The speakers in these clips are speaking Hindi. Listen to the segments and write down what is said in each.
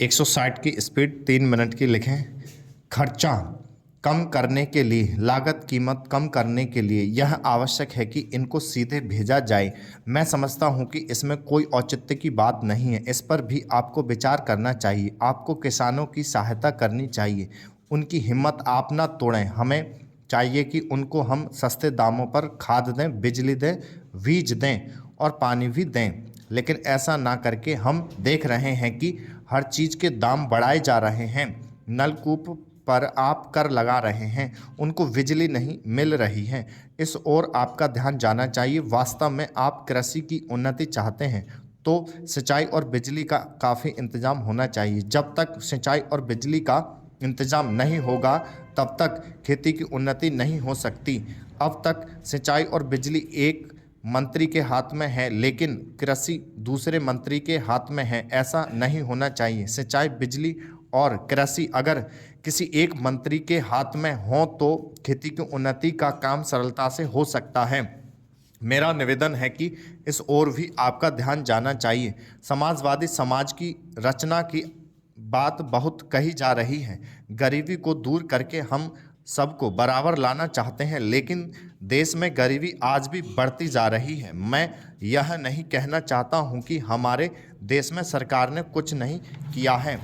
160 की स्पीड 3 मिनट की लिखें। खर्चा कम करने के लिए, लागत कीमत कम करने के लिए यह आवश्यक है कि इनको सीधे भेजा जाए। मैं समझता हूं कि इसमें कोई औचित्य की बात नहीं है, इस पर भी आपको विचार करना चाहिए। आपको किसानों की सहायता करनी चाहिए, उनकी हिम्मत आप ना तोड़ें। हमें चाहिए कि उनको हम सस्ते दामों पर खाद दें, बिजली दें, बीज दें और पानी भी दें। लेकिन ऐसा ना करके हम देख रहे हैं कि हर चीज़ के दाम बढ़ाए जा रहे हैं। नलकूप पर आप कर लगा रहे हैं, उनको बिजली नहीं मिल रही है। इस ओर आपका ध्यान जाना चाहिए। वास्तव में आप कृषि की उन्नति चाहते हैं तो सिंचाई और बिजली का काफ़ी इंतजाम होना चाहिए। जब तक सिंचाई और बिजली का इंतजाम नहीं होगा तब तक खेती की उन्नति नहीं हो सकती। अब तक सिंचाई और बिजली एक मंत्री के हाथ में है, लेकिन कृषि दूसरे मंत्री के हाथ में है। ऐसा नहीं होना चाहिए। सिंचाई, बिजली और कृषि अगर किसी एक मंत्री के हाथ में हो तो खेती की उन्नति का काम सरलता से हो सकता है। मेरा निवेदन है कि इस ओर भी आपका ध्यान जाना चाहिए। समाजवादी समाज की रचना की बात बहुत कही जा रही है। गरीबी को दूर करके हम सबको बराबर लाना चाहते हैं, लेकिन देश में गरीबी आज भी बढ़ती जा रही है। मैं यह नहीं कहना चाहता हूं कि हमारे देश में सरकार ने कुछ नहीं किया है,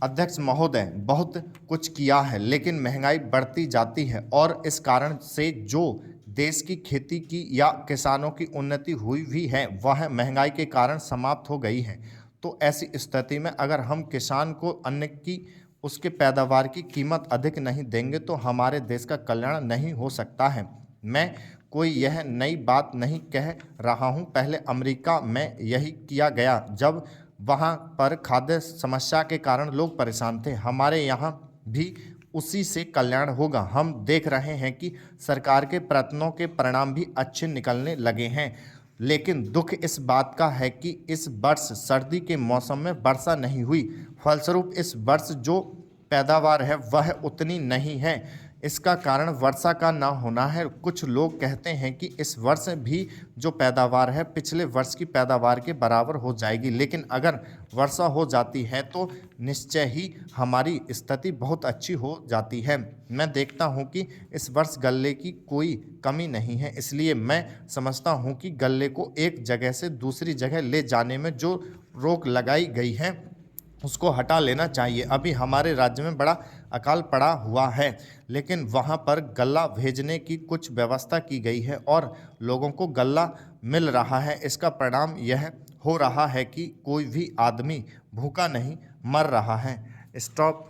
अध्यक्ष महोदय, बहुत कुछ किया है, लेकिन महंगाई बढ़ती जाती है और इस कारण से जो देश की खेती की या किसानों की उन्नति हुई भी है वह महंगाई के कारण समाप्त हो गई है। तो ऐसी स्थिति में अगर हम किसान को अन्न की, उसके पैदावार की कीमत अधिक नहीं देंगे तो हमारे देश का कल्याण नहीं हो सकता है। मैं कोई यह नई बात नहीं कह रहा हूँ। पहले अमेरिका में यही किया गया जब वहाँ पर खाद्य समस्या के कारण लोग परेशान थे। हमारे यहाँ भी उसी से कल्याण होगा। हम देख रहे हैं कि सरकार के प्रयत्नों के परिणाम भी अच्छे निकलने लगे हैं, लेकिन दुख इस बात का है कि इस वर्ष सर्दी के मौसम में वर्षा नहीं हुई। फलस्वरूप इस वर्ष जो पैदावार है वह उतनी नहीं है। इसका कारण वर्षा का ना होना है। कुछ लोग कहते हैं कि इस वर्ष भी जो पैदावार है पिछले वर्ष की पैदावार के बराबर हो जाएगी, लेकिन अगर वर्षा हो जाती है तो निश्चय ही हमारी स्थिति बहुत अच्छी हो जाती है। मैं देखता हूं कि इस वर्ष गल्ले की कोई कमी नहीं है, इसलिए मैं समझता हूं कि गल्ले को एक जगह से दूसरी जगह ले जाने में जो रोक लगाई गई है उसको हटा लेना चाहिए। अभी हमारे राज्य में बड़ा अकाल पड़ा हुआ है, लेकिन वहाँ पर गल्ला भेजने की कुछ व्यवस्था की गई है और लोगों को गल्ला मिल रहा है। इसका परिणाम यह हो रहा है कि कोई भी आदमी भूखा नहीं मर रहा है। स्टॉप।